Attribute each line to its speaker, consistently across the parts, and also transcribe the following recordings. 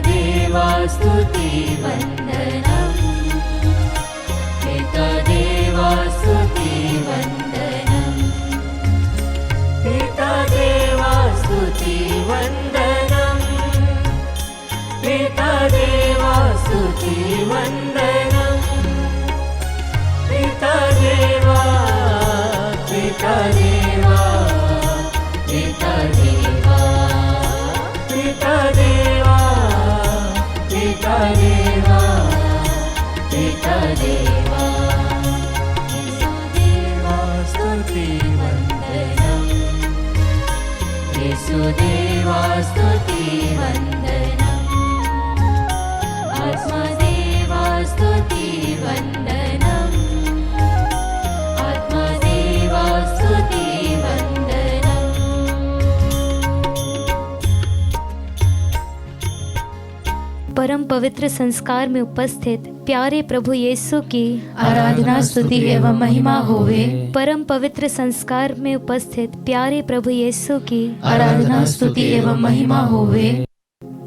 Speaker 1: देवा स्तुति वन्दनम् पिता देवा स्तुति वन्दनम् पिता देवा स्तुति वन्दनम् पिता देवा स्तुति वन्दनम् पिता देवा पिता देवा पिता देवा पिता देवा पिता देवा पिता देवा देवा स्तुति वन्दनम् येशुदेवा स्तुति वन्दनम् आत्मदेवा स्तुति वन्दनम् आत्मदेवा स्तुति वन्दनम्।
Speaker 2: परम पवित्र संस्कार में उपस्थित प्यारे प्रभु यीशु की
Speaker 3: आराधना स्तुति एवं महिमा होवे।
Speaker 2: परम पवित्र संस्कार में उपस्थित प्यारे प्रभु यीशु की
Speaker 3: आराधना स्तुति एवं महिमा होवे।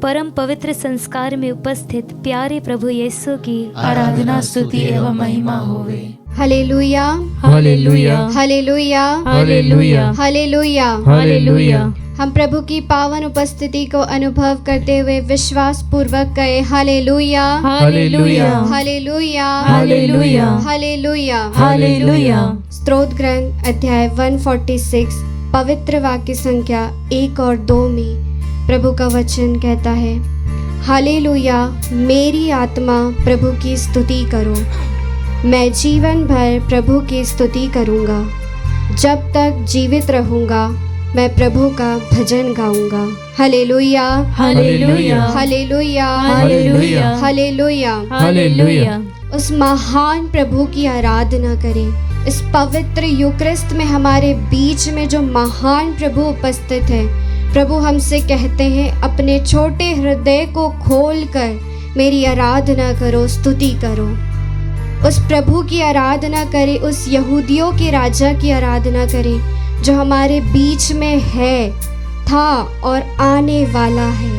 Speaker 2: परम पवित्र संस्कार में उपस्थित प्यारे प्रभु यीशु की
Speaker 3: आराधना स्तुति एवं महिमा होवे।
Speaker 4: Hallelujah
Speaker 3: hallelujah
Speaker 4: hallelujah
Speaker 3: hallelujah
Speaker 4: hallelujah
Speaker 3: hallelujah.
Speaker 4: हम प्रभु की पावन उपस्थिति को अनुभव करते हुए विश्वास पूर्वक कहे hallelujah
Speaker 3: hallelujah
Speaker 4: hallelujah
Speaker 3: hallelujah
Speaker 4: hallelujah
Speaker 3: hallelujah.
Speaker 4: स्तोत्र ग्रंथ अध्याय 146 पवित्र वाक्य संख्या 1 और 2 में प्रभु का वचन कहता है, हालेलुया मेरी आत्मा प्रभु की स्तुति करो। मैं जीवन भर प्रभु की स्तुति करूंगा। जब तक जीवित रहूंगा मैं प्रभु का भजन गाऊंगा। Hallelujah
Speaker 3: hallelujah
Speaker 4: hallelujah
Speaker 3: hallelujah
Speaker 4: hallelujah
Speaker 3: hallelujah.
Speaker 4: उस महान प्रभु की आराधना करें। इस पवित्र यूक्रिस्ट में हमारे बीच में जो महान प्रभु उपस्थित है, प्रभु हमसे कहते हैं अपने छोटे हृदय को खोलकर मेरी आराधना करो, स्तुति करो। उस प्रभु की आराधना करें, उस यहूदियों के राजा की आराधना करें जो हमारे बीच में है, था और आने वाला है।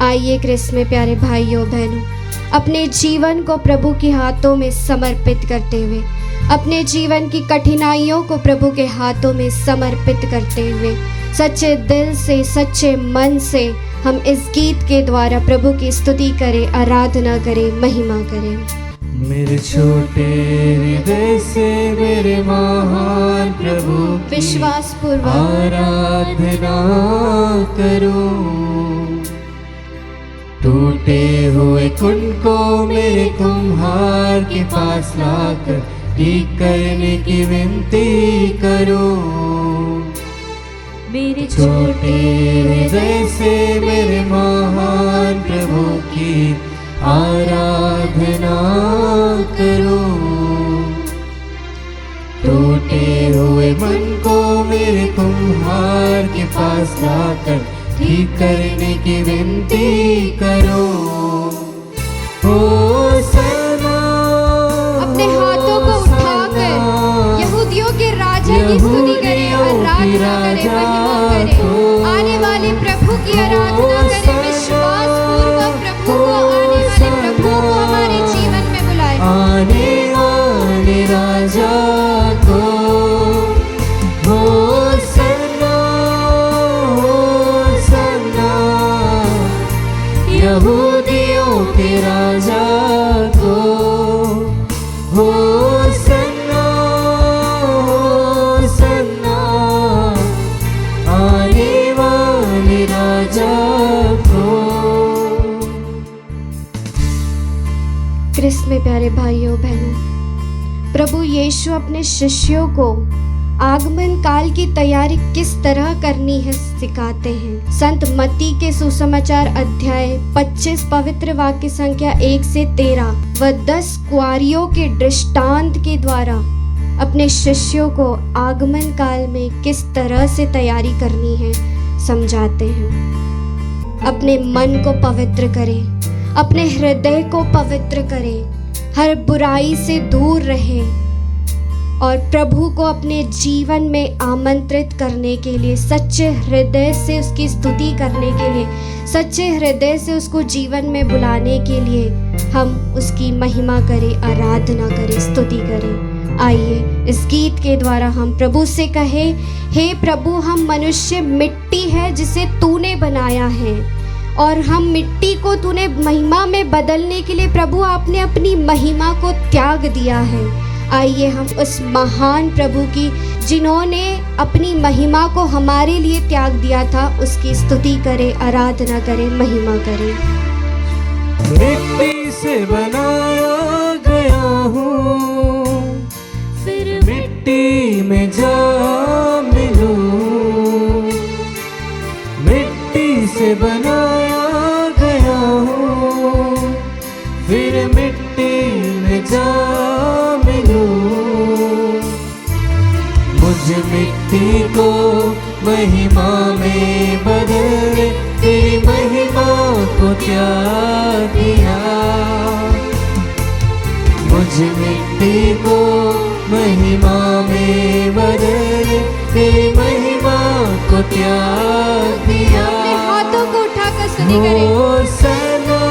Speaker 4: आइए क्रिस्त में प्यारे भाइयों बहनों, अपने जीवन को प्रभु के हाथों में समर्पित करते हुए, अपने जीवन की कठिनाइयों को प्रभु के हाथों में समर्पित करते हुए सच्चे दिल से, सच्चे मन से हम इस गीत के द्वारा प्रभु की स्तुति करें, आराधना करें, महिमा करें।
Speaker 1: मेरे छोटे हृदय से मेरे महान प्रभु की
Speaker 4: विश्वास पूर्वक
Speaker 1: आराधना करो। टूटे हुए कुंड को मेरे कुम्हार के पास लाकर ठीक करने की विनती करो। मेरे छोटे हृदय से मेरे महान प्रभु की आराधना करो। टूटे हुए मन को मेरे कुम्हार के पास लाकर ठीक करने की विनती करो। होसना
Speaker 4: अपने हाथों को उठाकर यहूदियों के राजा की स्तुति करें, आराधना करें, महिमा करें। आने वाले प्रभु की आराधना करें, विश्वास पूर्वक प्रभु को, आने वाले प्रभु को हमारे जीवन में बुलाएं।
Speaker 1: आने वाले राजा को होसना होसना। यहूदियों के राजा को होसना होसना। आने वाले राजा को।
Speaker 4: क्रिस्त में प्यारे भाइयों बहनों, प्रभु यीशु अपने शिष्यों को आगमन काल की तैयारी किस तरह करनी है सिखाते हैं। संत मत्ती के सुसमाचार अध्याय 25 पवित्र वाक्य संख्या 1 से 13 व 10 कुआरियों के दृष्टांत के द्वारा अपने शिष्यों को आगमन काल में किस तरह से तैयारी करनी है समझाते हैं। अपने मन को पवित्र करें, अपने हृदय को पवित्र करें, हर बुराई से दूर रहें और प्रभु को अपने जीवन में आमंत्रित करने के लिए, सच्चे हृदय से उसकी स्तुति करने के लिए, सच्चे हृदय से उसको जीवन में बुलाने के लिए हम उसकी महिमा करें, आराधना करें, स्तुति करें। आइए इस गीत के द्वारा हम प्रभु से कहें, हे प्रभु, हम मनुष्य मिट्टी है जिसे तूने बनाया है और हम मिट्टी को तूने महिमा में बदलने के लिए प्रभु आपने अपनी महिमा को त्याग दिया है। आइए हम उस महान प्रभु की, जिन्होंने अपनी महिमा को हमारे लिए त्याग दिया था, उसकी स्तुति करें, आराधना करें, महिमा करें।
Speaker 1: मिट्टी से बनाया गया हूँ, फिर मिट्टी में जा मिलूं। मिट्टी से बनाया गया हूँ, फिर मिट्टी में जा मुझ मिट्टी को महिमा में बदल, तेरी महिमा को त्याग दिया। मुझ मिट्टी को महिमा में बदल, तेरी महिमा को त्याग दिया।
Speaker 4: अपने हाथों को उठाकर स्तुति करें।
Speaker 1: होसन्ना,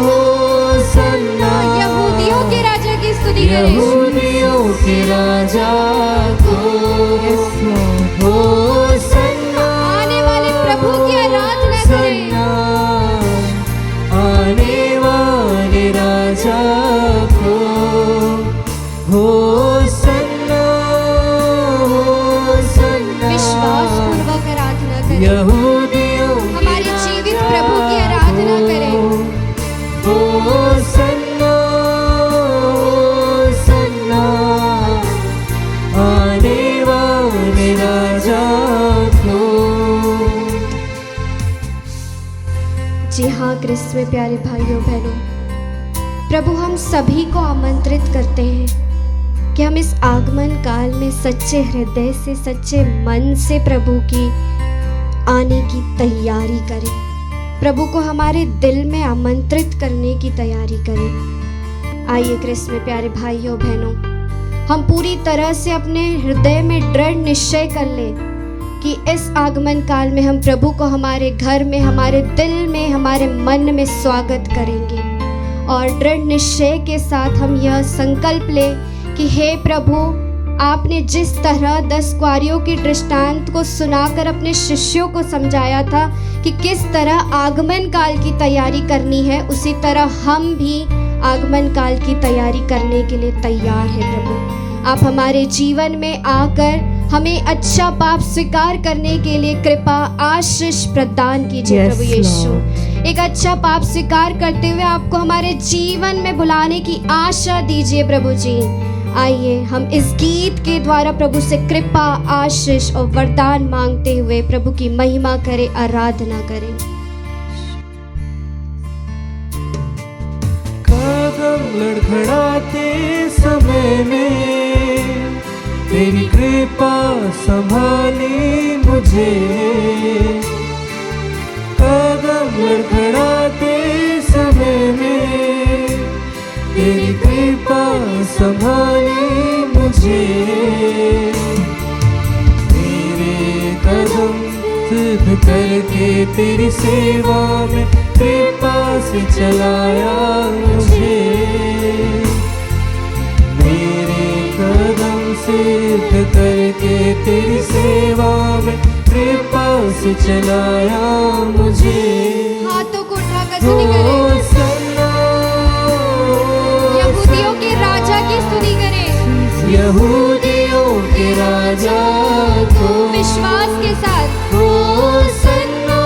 Speaker 1: होसन्ना,
Speaker 4: यहूदियों के राजा की स्तुति करें।
Speaker 1: यहूदियों के राजा को होसन्ना,
Speaker 4: आने वाले प्रभु की आराधना करें।
Speaker 1: आने वाले राजा को होसन्ना, होसन्ना।
Speaker 4: विश्वास पूर्वक आराधना करें।
Speaker 1: यहूदियों
Speaker 4: हमारे जीवित प्रभु की आराधना करें।
Speaker 1: होसन्ना, होसन्ना, आने वाले राजा को।
Speaker 4: जी हाँ, क्रिस्त में प्यारे भाइयों बहनों, प्रभु हम सभी को आमंत्रित करते हैं कि हम इस आगमन काल में सच्चे हृदय से, सच्चे मन से प्रभु की आने की तैयारी करें। प्रभु को हमारे दिल में आमंत्रित करने की तैयारी करें। आइए क्रिस्त में प्यारे भाइयों बहनों, हम पूरी तरह से अपने हृदय में दृढ़ निश्चय कर लें कि इस आगमन काल में हम प्रभु को हमारे घर में, हमारे दिल में, हमारे मन में स्वागत करेंगे। और दृढ़ निश्चय के साथ हम यह संकल्प लें कि हे प्रभु, आपने जिस तरह 10 कुआरियों की दृष्टांत को सुनाकर अपने शिष्यों को समझाया था कि किस तरह आगमन काल की तैयारी करनी है, उसी तरह हम भी आगमन काल की तैयारी करने के लिए तैयार हैं। प्रभु आप हमारे जीवन में आकर हमें अच्छा पाप स्वीकार करने के लिए कृपा आशीष प्रदान कीजिए।
Speaker 3: Yes,
Speaker 4: प्रभु यीशु,
Speaker 3: Lord.
Speaker 4: एक अच्छा पाप स्वीकार करते हुए आपको हमारे जीवन में बुलाने की आशा दीजिए प्रभु जी। आइए हम इस गीत के द्वारा प्रभु से कृपा, आशीष और वरदान मांगते हुए प्रभु की महिमा करें, आराधना करें।
Speaker 1: कदम लड़खड़ाते समय में तेरी कृपा संभाली मुझे। कदम लड़खड़ाते समय में तेरी कृपा संभाली मुझे। मेरे कदम सिद्ध करके तेरी सेवा में कृपा से चलाया मुझे। मेरे कदम सिद्ध करके तेरी सेवा में कृपा से चलाया मुझे।
Speaker 4: हाथों को उठाकर स्तुति करें। यहूदियों के राजा की स्तुति करें।
Speaker 1: यहूदियों के राजा को
Speaker 4: विश्वास के साथ,
Speaker 1: होसन्ना,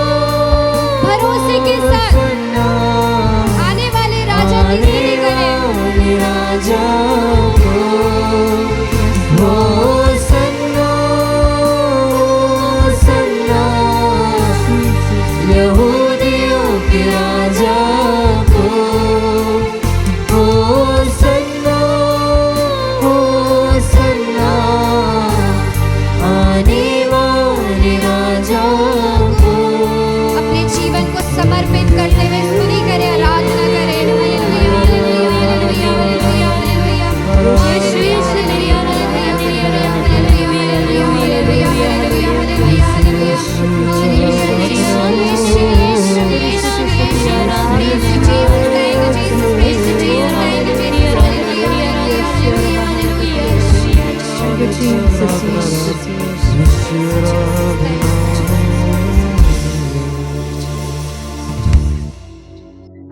Speaker 4: भरोसे के साथ आने वाले राजा की स्तुति करें।
Speaker 1: राजा को होसन्ना, होसन्ना, यहूदियों के राजा को होसन्ना, होसन्ना, आने वाले राजा को।
Speaker 4: अपने जीवन को समर्पित करते हुए स्तुति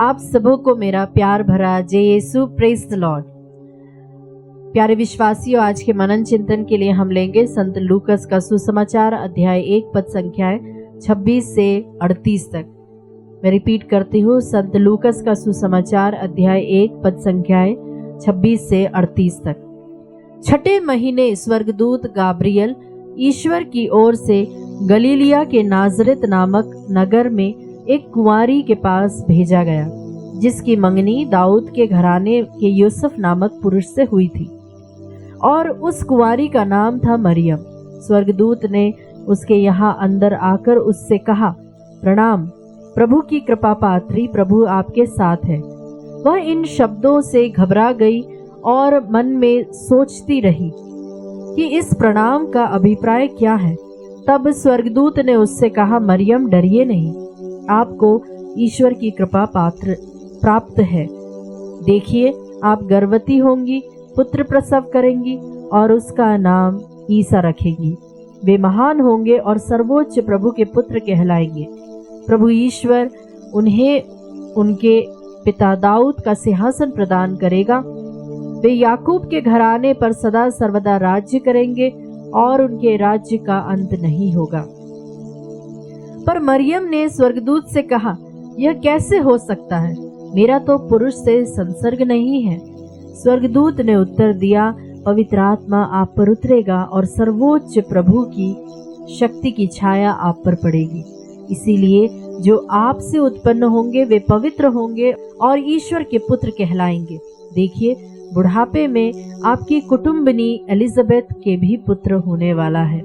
Speaker 3: आप सबों को मेरा प्यार भरा जय यीशु, प्रेज द लॉर्ड। प्यारे विश्वासियों, आज के मनन चिंतन के लिए हम लेंगे संत लूकस का सुसमाचार अध्याय 1 पद संख्याएं 26 से 38 तक। मैं रिपीट करती हूँ, संत लूकस का सुसमाचार अध्याय 1 पद संख्याएं 26 से 38 तक। छठे महीने स्वर्गदूत गाब्रियल ईश्वर की ओर से गलीलिया के नाजरेत नामक नगर में एक कुंवारी के पास भेजा गया, जिसकी मंगनी दाऊद के घराने के यूसुफ नामक पुरुष से हुई थी, और उस कुंवारी का नाम था मरियम। स्वर्गदूत ने उसके यहाँ अंदर आकर उससे कहा, प्रणाम, प्रभु की कृपा पात्री, प्रभु आपके साथ है। वह इन शब्दों से घबरा गई और मन में सोचती रही कि इस प्रणाम का अभिप्राय क्या है। तब स्वर्गदूत ने उससे कहा, मरियम, डरिए नहीं, आपको ईश्वर की कृपा प्राप्त है। देखिए, आप गर्भवती होंगी, पुत्र प्रसव करेंगी और उसका नाम ईसा रखेंगी। वे महान होंगे और सर्वोच्च प्रभु के पुत्र कहलाएंगे। प्रभु ईश्वर उन्हें उनके पिता दाऊद का सिंहासन प्रदान करेगा। वे याकूब के घराने पर सदा सर्वदा राज्य करेंगे और उनके राज्य का अंत नहीं होगा। पर मरियम ने स्वर्गदूत से कहा, यह कैसे हो सकता है? मेरा तो पुरुष से संसर्ग नहीं है। स्वर्गदूत ने उत्तर दिया, पवित्र आत्मा आप पर उतरेगा और सर्वोच्च प्रभु की शक्ति की छाया आप पर पड़ेगी। इसीलिए जो आपसे उत्पन्न होंगे वे पवित्र होंगे और ईश्वर के पुत्र कहलाएंगे। देखिए, बुढ़ापे में आपकी कुटुंबनी एलिजाबेथ के भी पुत्र होने वाला है।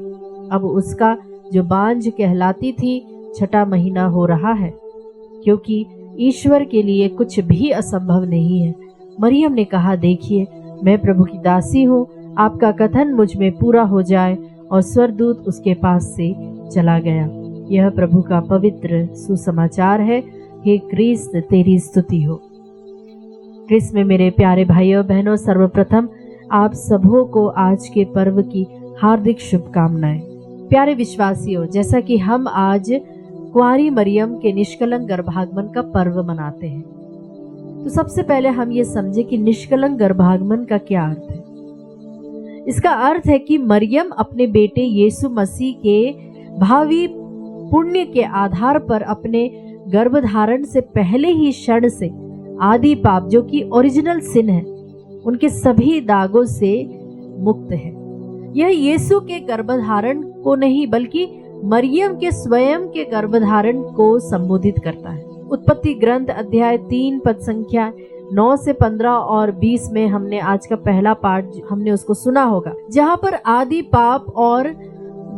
Speaker 3: अब उसका जो बांझ कहलाती थी, छठा महीना हो रहा है, क्योंकि ईश्वर के लिए कुछ भी असंभव नहीं है। मरियम ने कहा, देखिए, मैं प्रभु की दासी हूँ, आपका कथन मुझ में पूरा हो जाए। और स्वर्गदूत उसके पास से चला गया। यह प्रभु का पवित्र सुसमाचार है। हे क्रिस्त, तेरी स्तुति हो। क्रिस्त में मेरे प्यारे भाइयों बहनों, सर्वप्रथम आप सबों को आज के पर्व की हार्दिक शुभकामनाएं। प्यारे विश्वासियों, जैसा कि हम आज कुंवारी मरियम के निष्कलंक गर्भागमन का पर्व मनाते हैं, तो सबसे पहले हम ये समझे कि निष्कलंक गर्भागमन का क्या अर्थ है। इसका अर्थ है कि मरियम अपने बेटे यीशु मसीह के भावी पुण्य के आधार पर अपने गर्भधारण से पहले ही क्षण से आदि पाप, जो कि ओरिजिनल सिन है, उनके सभी दागों से मुक्त है। यह यीशु के गर्भधारण को नहीं बल्कि मरियम के स्वयं के गर्भधारण को संबोधित करता है। उत्पत्ति ग्रंथ अध्याय 3 पद संख्या 9 से 15 और 20 में हमने आज का पहला पाठ हमने उसको सुना होगा, जहाँ पर आदि पाप और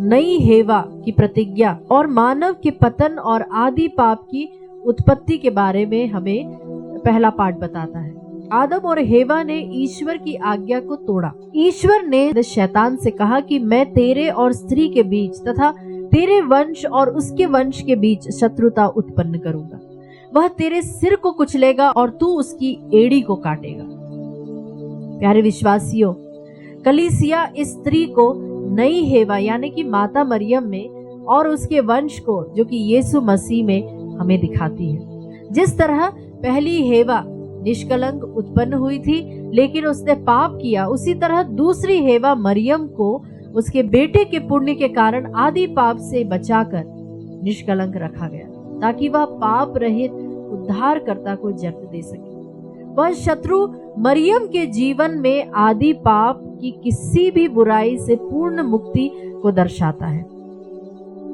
Speaker 3: नई हेवा की प्रतिज्ञा और मानव के पतन और आदि पाप की उत्पत्ति के बारे में हमें पहला पाठ बताता है। आदम और हेवा ने ईश्वर की आज्ञा को तोड़ा। ईश्वर ने शैतान से कहा कि मैं तेरे और स्त्री के बीच तथा तेरे वंश और उसके वंश के बीच शत्रुता उत्पन्न करूंगा। वह तेरे सिर को कुचलेगा और तू उसकी एड़ी को काटेगा। प्यारे विश्वासियों, कलीसिया इस स्त्री को नई हेवा यानी कि माता मरियम में और उसके वंश को, जो कि यीशु मसीह में, हमें दिखाती है। जिस तरह पहली हेवा निष्कलंक उत्पन्न हुई थी लेकिन उसने पाप किया, उसी तरह दूसरी हेवा मरियम को उसके बेटे के पुण्य के कारण आदि पाप से बचाकर निष्कलंक रखा गया, ताकि वह पाप रहित उद्धारकर्ता को जन्म दे सके। वह शत्रु मरियम के जीवन में आदि पाप की किसी भी बुराई से पूर्ण मुक्ति को दर्शाता है।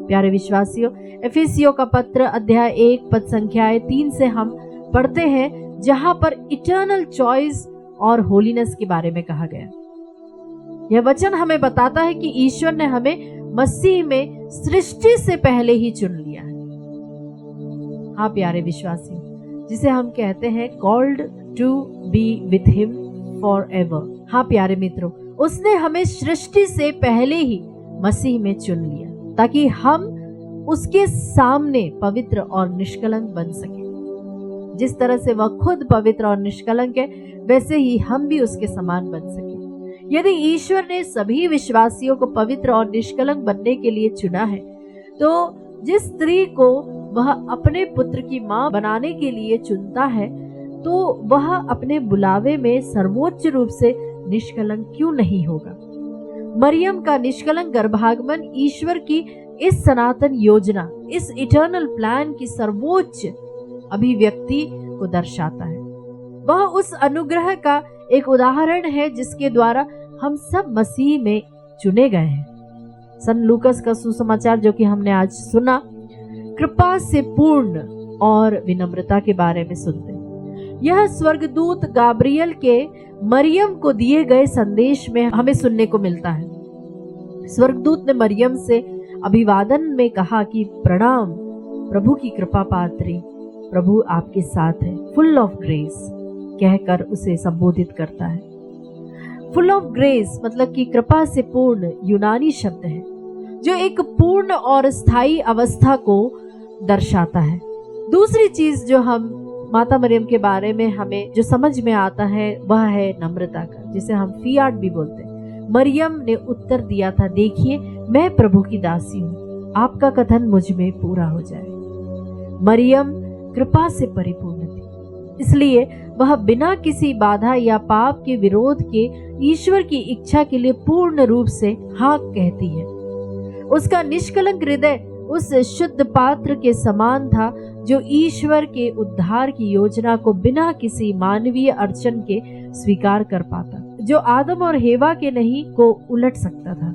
Speaker 3: प्यारे विश्वासियों, एफिसियों का पत्र अध्याय 1 पद संख्याएं 3 से हम पढ़ते हैं, जहां पर इटर्नल चॉइस और होलीनेस के बारे में कहा गया। यह वचन हमें बताता है कि ईश्वर ने हमें मसीह में सृष्टि से पहले ही चुन लिया है। हाँ प्यारे विश्वासी, जिसे हम कहते हैं called to be with him forever. हाँ प्यारे मित्रों, उसने हमें सृष्टि से पहले ही मसीह में चुन लिया ताकि हम उसके सामने पवित्र और निष्कलंक बन सके। जिस तरह से वह खुद पवित्र और निष्कलंक है, वैसे ही हम भी उसके समान बन सके। यदि ईश्वर ने सभी विश्वासियों को पवित्र और निष्कलंक बनने के लिए चुना है, तो जिस स्त्री को वह अपने पुत्र की मां बनाने के लिए चुनता है, तो वह अपने बुलावे में सर्वोच्च रूप से निष्कलंक क्यों नहीं होगा। मरियम का निष्कलंक गर्भागमन ईश्वर की इस सनातन योजना, इस इटर्नल प्लान की सर्वोच्च अभिव्यक्ति को दर्शाता है। वह उस अनुग्रह का एक उदाहरण है जिसके द्वारा हम सब मसीह में चुने गए हैं। संत लूकस का सुसमाचार जो कि हमने आज सुना, कृपा से पूर्ण और विनम्रता के बारे में सुनते हैं। यह स्वर्गदूत गाब्रियल के मरियम को दिए गए संदेश में हमें सुनने को मिलता है। स्वर्गदूत ने मरियम से अभिवादन में कहा कि प्रणाम प्रभु की कृपा पात्री, प्रभु आपके साथ है, फुल ऑफ ग्रेस कहकर उसे संबोधित करता है। फुल ऑफ ग्रेस मतलब कि कृपा से पूर्ण यूनानी शब्द है जो एक पूर्ण और स्थायी अवस्था को दर्शाता है। दूसरी चीज जो हम माता मरियम के बारे में हमें जो समझ में आता है वह है नम्रता का, जिसे हम फियाट भी बोलते हैं। मरियम ने उत्तर दिया था, देखिए मैं प्रभु की दासी हूँ, आपका कथन मुझ में पूरा हो जाए। मरियम कृपा से परिपूर्ण थी, इसलिए वह बिना किसी बाधा या पाप के विरोध के ईश्वर की इच्छा के लिए पूर्ण रूप से हाँ कहती है। उसका निष्कलंक हृदय उस शुद्ध पात्र के समान था जो ईश्वर के उद्धार की योजना को बिना किसी मानवीय अड़चन के स्वीकार कर पाता, जो आदम और हेवा के नहीं को उलट सकता था।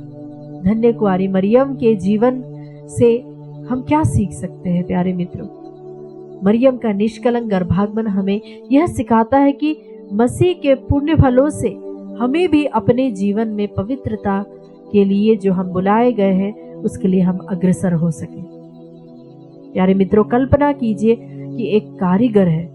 Speaker 3: धन्य कुंवारी मरियम के जीवन से हम क्या सीख सकते हैं प्यारे मित्रों? मरियम का निष्कलंक गर्भागमन हमें यह सिखाता है कि मसीह के पुण्य फलों से हमें भी अपने जीवन में पवित्रता के लिए जो हम बुलाए गए हैं उसके लिए हम अग्रसर हो सके। प्यारे मित्रों, कल्पना कीजिए कि एक कारीगर है,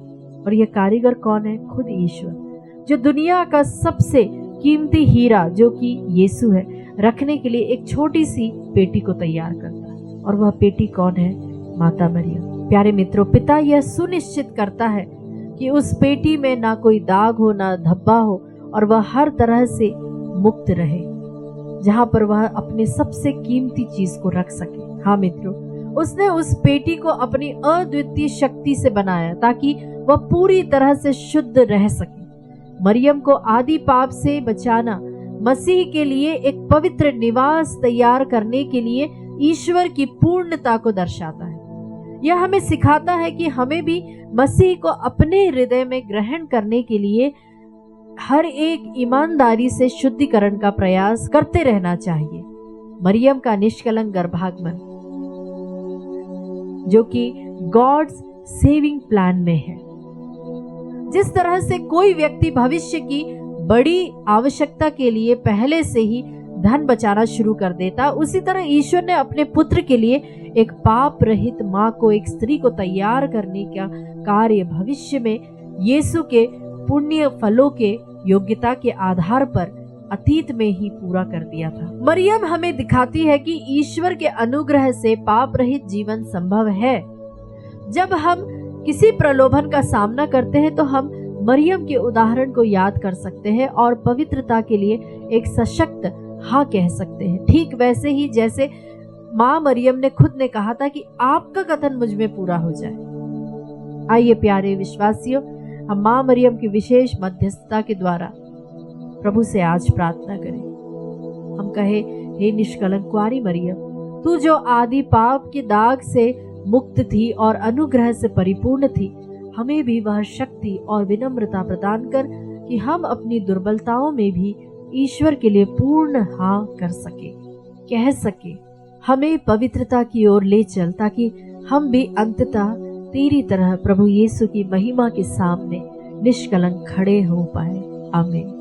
Speaker 3: और यह कारीगर कौन है? खुद ईश्वर, जो दुनिया का सबसे कीमती हीरा जो कि यीशु है रखने के लिए एक छोटी सी पेटी को तैयार करता है। और वह पेटी कौन है? माता मरियम। प्यारे मित्रों, पिता यह सुनिश्चित करता है कि उस पेटी में ना कोई दाग हो, ना धब्बा हो, और वह हर तरह से मुक्त रहे, जहां पर वह अपने सबसे कीमती चीज को रख सके। हाँ मित्रों, उसने उस पेटी को अपनी अद्वितीय शक्ति से बनाया ताकि वह पूरी तरह से शुद्ध रह सके। मरियम को आदि पाप से बचाना, मसीह के लिए एक पवित्र निवास तैयार करने के लिए ईश्वर की पूर्णता को दर्शाता है। यह हमें सिखाता है कि हमें भी मसीह को अपने हृदय में ग्रहण करने के लिए हर एक ईमानदारी से शुद्धिकरण का प्रयास करते रहना चाहिए। मरियम का निष्कलंक गर्भागमन जो कि गॉड्स सेविंग प्लान में है। जिस तरह से कोई व्यक्ति भविष्य की बड़ी आवश्यकता के लिए पहले से ही धन बचाना शुरू कर देता, उसी तरह ईश्वर ने अपने पुत्र के लिए एक पाप रहित मां को, एक स्त्री को तैयार करने का कार्य भविष्य में यीशु के पुण्य फलों के योग्यता के आधार पर अतीत में ही पूरा कर दिया था। मरियम हमें दिखाती है कि ईश्वर के अनुग्रह से पाप रहित जीवन संभव है। जब हम किसी प्रलोभन का सामना करते हैं तो हम मरियम के उदाहरण को याद कर सकते हैं और पवित्रता के लिए एक सशक्त हाँ कह सकते हैं। ठीक वैसे ही जैसे माँ मरियम ने खुद ने कहा था कि आपका कथन मुझ में पूरा हो जाए। आइए प्यारे विश्वासियों, हम माँ मरियम की विशेष मध्यस्थता के द्वारा प्रभु से आज प्रार्थना करें। हम कहे, हे निष्कलंक कुंवारी मरियम, तू जो आदि पाप के दाग से मुक्त थी और अनुग्रह से परिपूर्ण थी, हमें भी वह शक्ति और विनम्रता प्रदान कर कि हम अपनी दुर्बलताओं में भी ईश्वर के लिए पूर्ण हाँ कर सके, कह सके। हमें पवित्रता की ओर ले चल ताकि हम भी अंततः तेरी तरह प्रभु यीशु की महिमा के सामने निष्कलंक खड़े हो पाए। आमीन।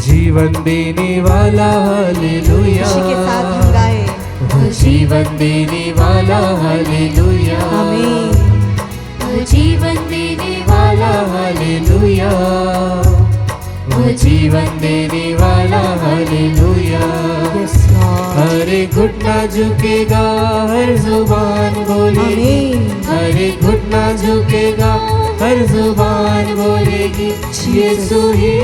Speaker 1: जीवन देने वाला हालेलुया,
Speaker 5: खुशी के साथ हम गाए,
Speaker 1: वो जीवन देने वाला हालेलुया,
Speaker 5: आमीन।
Speaker 1: वो जीवन देने वाला हालेलुया, वो जीवन देने वाला हालेलुया।
Speaker 5: यस लॉर्ड,
Speaker 1: हर एक घुटना झुकेगा, हर जुबान बोलेगी,
Speaker 5: आमीन।
Speaker 1: हर एक घुटना झुकेगा, हर जुबान बोलेगी, यीशु ही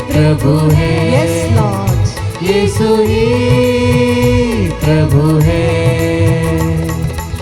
Speaker 1: प्रभु है,
Speaker 5: यस लॉर्ड,
Speaker 1: यीशु ही प्रभु है।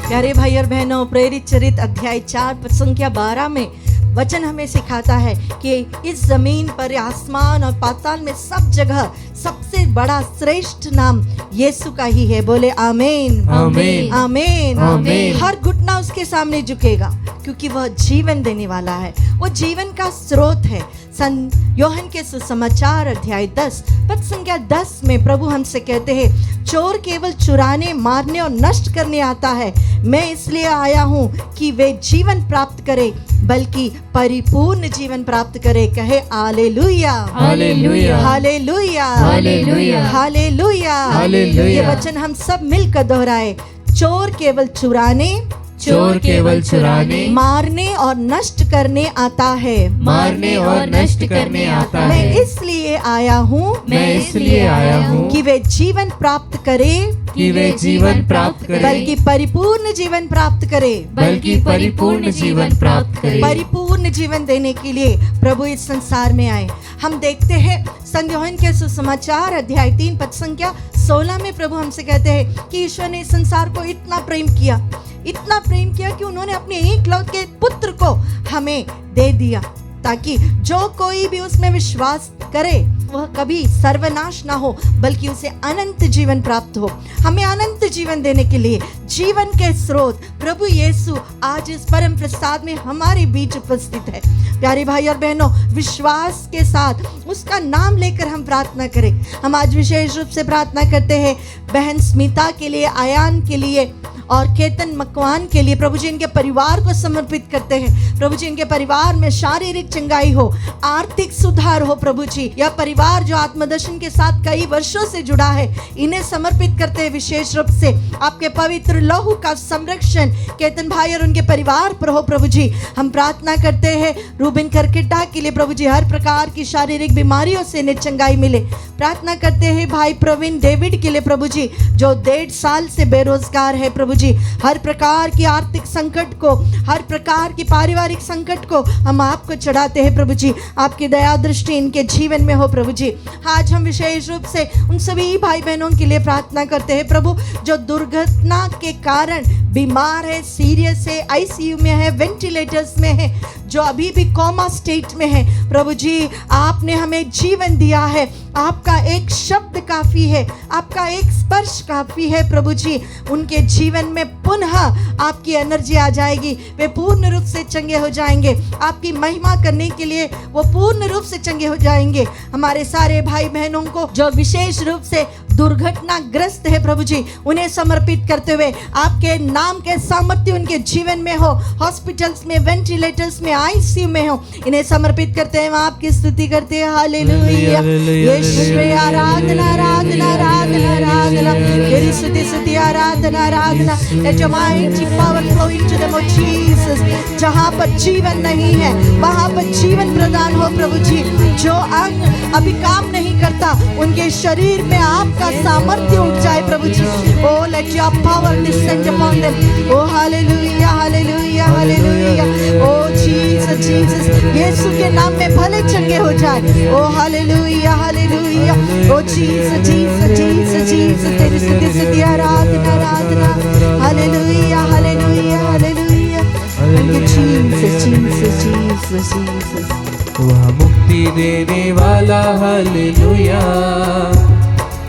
Speaker 5: प्यारे भाई और बहनों, प्रेरित चरित्र अध्याय 4 पद संख्या 12 में वचन हमें सिखाता है कि इस जमीन पर, आसमान और पाताल में सब जगह सबसे बड़ा श्रेष्ठ नाम यीशु का ही है। बोले आमीन,
Speaker 1: आमीन,
Speaker 5: आमीन,
Speaker 1: आमीन।
Speaker 5: हर घुटना उसके सामने झुकेगा क्योंकि वह जीवन देने वाला है, वो जीवन का स्रोत है। संत यूहन्ना के सुसमाचार अध्याय 10 पद संख्या 10 में प्रभु हमसे कहते हैं, चोर केवल चुराने, मारने और नष्ट करने आता है, मैं इसलिए आया हूँ कि वे जीवन प्राप्त करे, बल्कि परिपूर्ण जीवन प्राप्त करे। कहे hallelujah,
Speaker 1: hallelujah,
Speaker 5: hallelujah,
Speaker 1: hallelujah,
Speaker 5: hallelujah.
Speaker 1: Hallelujah.
Speaker 5: ये वचन हम सब मिलकर दोहराए। चोर केवल चुराने,
Speaker 1: चोर केवल चुराने,
Speaker 5: मारने और नष्ट करने आता है,
Speaker 1: मारने और नष्ट करने आता है।
Speaker 5: मैं इसलिए आया हूँ,
Speaker 1: मैं इसलिए आया हूँ
Speaker 5: कि वे जीवन प्राप्त करे,
Speaker 1: कि वे जीवन प्राप्त करें,
Speaker 5: बल्कि परिपूर्ण जीवन प्राप्त करे।
Speaker 1: बल्कि परिपूर्ण जीवन प्राप्त करें।
Speaker 5: परिपूर्ण जीवन देने के लिए प्रभु इस संसार में आए। हम देखते हैं संत यूहन्ना के सुसमाचार अध्याय 3 पद संख्या 16 में प्रभु हमसे कहते हैं कि ईश्वर ने इस संसार को इतना प्रेम किया, इतना प्रेम किया कि उन्होंने अपने एकलौते पुत्र को हमें दे दिया, ताकि जो कोई भी उसमें विश्वास करे वह कभी सर्वनाश ना हो, बल्कि उसे अनंत जीवन प्राप्त हो। हमें अनंत जीवन देने के लिए जीवन के स्रोत प्रभु यीशु आज इस परम प्रसाद में हमारे बीच उपस्थित है। प्यारे भाई और बहनों, विश्वास के साथ उसका नाम लेकर हम प्रार्थना करें। हम आज विशेष रूप से प्रार्थना करते हैं बहन स्मिता के लिए, आयान के लिए और केतन मकवान के लिए। प्रभु जी इनके परिवार को समर्पित करते हैं। प्रभु जी इनके परिवार में शारीरिक चंगाई हो, आर्थिक सुधार हो। प्रभु जी यह परिवार जो आत्मदर्शन के साथ कई वर्षों से जुड़ा है, इन्हें समर्पित करते हैं। विशेष रूप से आपके पवित्र लहू का संरक्षण केतन भाई और उनके परिवार पर हो। प्रभु जी हम प्रार्थना करते हैं रूबिन करकेटा के लिए। प्रभु जी हर प्रकार की शारीरिक बीमारियों से इन्हें चंगाई मिले। प्रार्थना करते हैं भाई प्रवीण डेविड के लिए। प्रभु जी जो 1.5 साल से बेरोजगार है, प्रभु जी हर प्रकार की आर्थिक संकट को, हर प्रकार की पारिवारिक संकट को हम आपको चढ़ाते हैं। प्रभु जी आपकी दया दृष्टि इनके जीवन में हो। प्रभु जी आज हम विशेष रूप से उन सभी भाई बहनों के लिए प्रार्थना करते हैं प्रभु जो दुर्घटना के कारण बीमार है, सीरियस है, आईसीयू में है, वेंटिलेटर्स में है, जो अभी भी कोमा स्टेट में है। प्रभु जी आपने हमें जीवन दिया है, आपका एक शब्द काफी है, आपका एक स्पर्श काफी है। प्रभु जी उनके जीवन में पुनः आपकी एनर्जी आ जाएगी, वे पूर्ण रूप से चंगे हो जाएंगे। आपकी महिमा करने के लिए वो पूर्ण रूप से चंगे हो जाएंगे। हमारे सारे भाई बहनों को जो विशेष रूप से दुर्घटनाग्रस्त है, प्रभु जी उन्हें समर्पित करते हुए आपके नाम के सामर्थ्य उनके जीवन में हो, हॉस्पिटल्स में, वेंटिलेटर्स में, आईसीयू में हो, इन्हें समर्पित करते हैं। आपकी स्तुति करते हैं। हालेलुया, यीशु आराधना, आराधना, आराधना, आराधना, तेरी स्तुति, स्तुति, आराधना, आराधना। Let your mighty power flow into them, oh Jesus। जहाँ पर जीवन नहीं है वहाँ पर जीवन प्रदान हो। प्रभु जी जो अंग अभी काम नहीं करता उनके शरीर में आपका सामर्थ्य उठ जाए। प्रभु जी oh let your power descend upon them। oh hallelujah, hallelujah, hallelujah। oh Jesus, Jesus यीशु के नाम में भले चंगे हो जाए। oh hallelujah, hallelujah। oh Jesus, Jesus, Jesus, Jesus तेरी स्तुति, स्तुति, आराधना, आराधना। hallelujah, hallelujah, hallelujah। thank you Jesus, Jesus, Jesus, Jesus।
Speaker 1: वह मुक्ति देने वाला हालेलुया,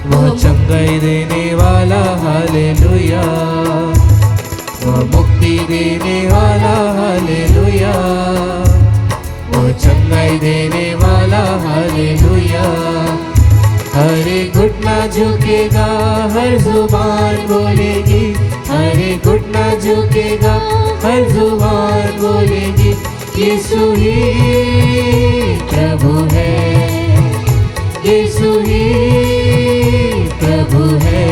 Speaker 1: वह चंगाई देने वाला हालेलुया, वह मुक्ति देने वाला हालेलुया, वह चंगाई देने वाला हालेलुया। हर एक घुटना झुकेगा, हर जुबान बोलेगी, हर एक घुटना झुकेगा, हर जुबान बोलेगी, यीशु ही प्रभु है, यीशु ही प्रभु है।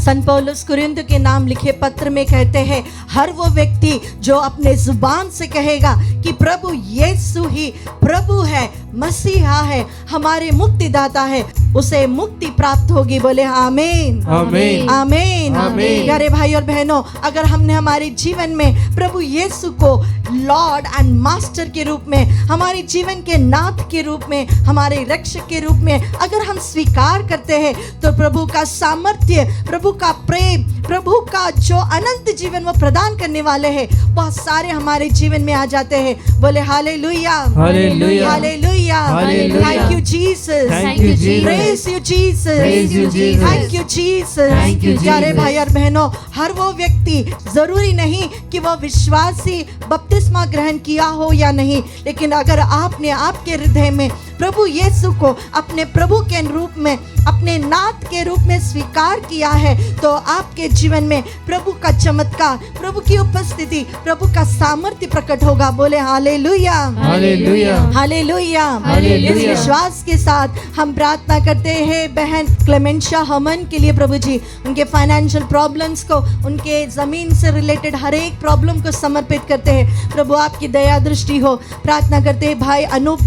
Speaker 5: संत पौलुस कुरिन्थ के नाम लिखे पत्र में कहते हैं, हर वो व्यक्ति जो अपने जुबान से कहेगा कि प्रभु यीशु ही प्रभु है, मसीहा है, हमारे मुक्तिदाता है, उसे मुक्ति प्राप्त होगी। बोले आमीन,
Speaker 1: आमीन,
Speaker 5: आमीन,
Speaker 1: आमीन।
Speaker 5: प्यारे भाई और बहनों, अगर हमने हमारे जीवन में प्रभु यीशु को लॉर्ड एंड मास्टर के रूप में, हमारे जीवन के नाथ के रूप में, हमारे रक्षक के रूप में अगर हम स्वीकार करते हैं, तो प्रभु का सामर्थ्य, प्रभु का प्रेम, प्रभु का जो अनंत जीवन वो प्रदान करने वाले हैं, बहुत सारे हमारे जीवन में आ जाते हैं। बोले hallelujah,
Speaker 1: hallelujah,
Speaker 5: hallelujah,
Speaker 1: hallelujah.
Speaker 5: Thank you Jesus,
Speaker 1: Thank you, Jesus.
Speaker 5: Praise you Jesus,
Speaker 1: Praise you, Jesus.
Speaker 5: Thank you Jesus.
Speaker 1: Thank you,
Speaker 5: प्यारे
Speaker 1: Jesus.
Speaker 5: भाई और बहनों, हर वो व्यक्ति, जरूरी नहीं कि वो विश्वासी बपतिस्मा ग्रहण किया हो या नहीं, लेकिन अगर आपने आपके हृदय में प्रभु यीशु को अपने प्रभु के रूप में, अपने नाथ के रूप में स्वीकार किया है, तो आपके जीवन में प्रभु का चमत्कार, प्रभु की उपस्थिति, प्रभु का सामर्थ्य प्रकट होगा। बोले हालेलुया,
Speaker 1: हालेलुया,
Speaker 5: हालेलुया।
Speaker 1: हालेलुया।
Speaker 5: इस विश्वास के साथ हम प्रार्थना करते हैं बहन क्लेमेंशा हमन के लिए। प्रभु जी उनके फाइनेंशियल प्रॉब्लम्स को, उनके जमीन से रिलेटेड हर एक प्रॉब्लम को समर्पित करते हैं। प्रभु आपकी दया दृष्टि हो। प्रार्थना करते हैं भाई अनूप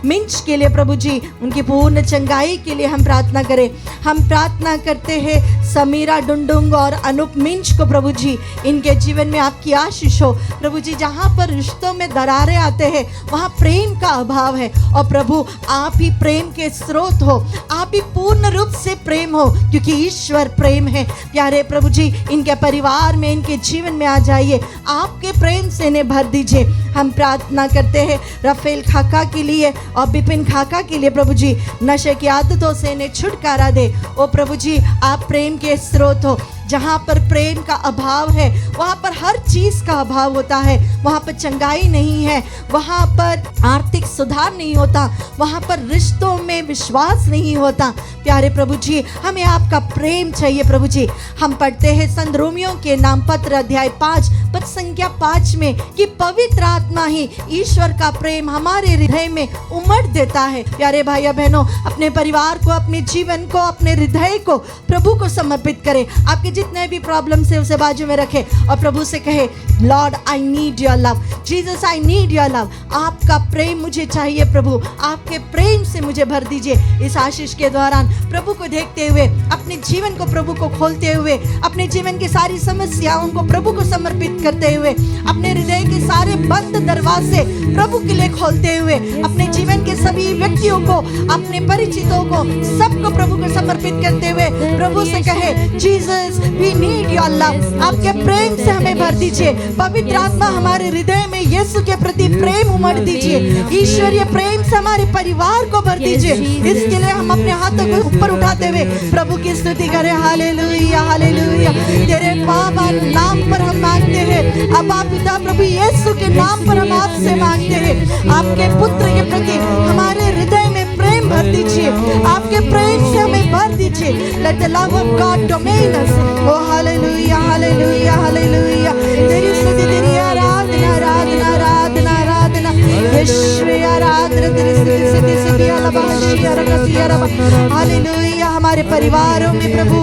Speaker 5: मिंच के लिए, प्रभु जी उनकी पूर्ण चंगाई के लिए हम प्रार्थना करें। हम प्रार्थना करते हैं समीरा डुंडुंग और अनूप मिंच को, प्रभु जी इनके जीवन में आपकी आशीष हो। प्रभु जी जहाँ पर रिश्तों में दरारें आते हैं, वहाँ प्रेम का अभाव है, और प्रभु आप ही प्रेम के स्रोत हो, आप ही पूर्ण रूप से प्रेम हो, क्योंकि ईश्वर प्रेम है। प्यारे प्रभु जी इनके परिवार में, इनके जीवन में आ जाइए, आपके प्रेम से इन्हें भर दीजिए। हम प्रार्थना करते हैं राफेल खाका के लिए और बिपिन खाका के लिए, प्रभु जी नशे की आदतों से इन्हें छुटकारा दे। ओ प्रभु जी आप प्रेम के स्रोत हो। जहाँ पर प्रेम का अभाव है, वहाँ पर हर चीज़ का अभाव होता है, वहाँ पर चंगाई नहीं है, वहाँ पर आर्थिक सुधार नहीं होता, वहाँ पर रिश्तों में विश्वास नहीं होता। प्यारे प्रभु जी हमें आपका प्रेम चाहिए। प्रभु जी हम पढ़ते हैं संत रोमियो के नाम पत्र अध्याय 5 पद संख्या 5 में कि पवित्र आत्मा ही ईश्वर का प्रेम हमारे हृदय में उमड़ देता है। प्यारे भाई बहनों, अपने परिवार को, अपने जीवन को, अपने हृदय को प्रभु को समर्पित करें। आपके जितने भी प्रॉब्लम से उसे बाजू में रखे और प्रभु से कहे, Lord I need your love, Jesus I need your love, आपका प्रेम मुझे चाहिए प्रभु, आपके प्रेम से मुझे भर दीजिए। इस आशीष के दौरान प्रभु को देखते हुए, अपने जीवन को प्रभु को खोलते हुए, अपने जीवन की सारी समस्याओं को प्रभु को समर्पित करते हुए, अपने हृदय के सारे बंद दरवाजे प्रभु के लिए खोलते हुए, अपने जीवन के सभी व्यक्तियों को, अपने परिचितों को, सबको प्रभु को समर्पित करते हुए प्रभु से कहे, Jesus we need your love, आपके प्रेम से हमें भर दीजिए। पवित्र आत्मा हमारे हृदय में यीशु के प्रति प्रेम उमड़ दीजिए। ईश्वरीय प्रेम से हमारे परिवार को भर दीजिए। इसके लिए हम अपने हाथों को ऊपर उठाते हुए प्रभु की स्तुति करें। Hallelujah, hallelujah. तेरे पावन नाम पर हम मांगते हैं। अब आप पिता प्रभु यीशु के नाम पर हम आपसे मांगते हैं, आपके पुत्र के प्रति हमारे हृदय में प्रेम भर दीजिए। आपके प्रेम से हमें भर दीजिए। Let the love of God domain us. Oh hallelujah, hallelujah, hallelujah. तेरी स्तुति, तेरी आराधना, आराधना, आराधना, आराधना। यीशु आराधना, तेरी स्तुति, स्तुति, स्तुति, अलबाशी, अरकती, अरबा। हालेलुया। हमारे परिवारों में प्रभु,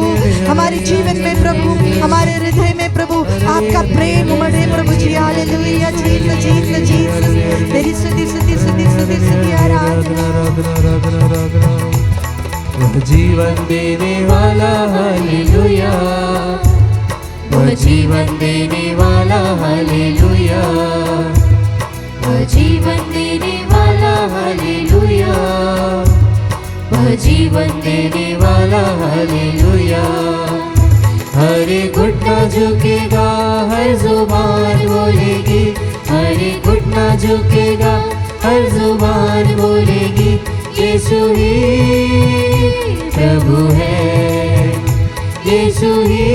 Speaker 5: हमारे जीवन में प्रभु, हमारे हृदय में प्रभु आपका प्रेम उमड़े प्रभु जी। हालेलुया। Jesus, Jesus, Jesus. तेरी स्तुति, स्तुति, स्तुति, स्तुति, स्तुति, आराधना।
Speaker 1: वह जीवन देने वाला हालेलुया, वह जीवन देने वाला हालेलुया, वह जीवन देने वाला हालेलुया, वह जीवन देने वाला हालेलुया। हर घुटना झुकेगा, हर जुबान बोलेगी, हर घुटना झुकेगा, हर जुबान बोलेगी, यीशु ही प्रभु है, यीशु ही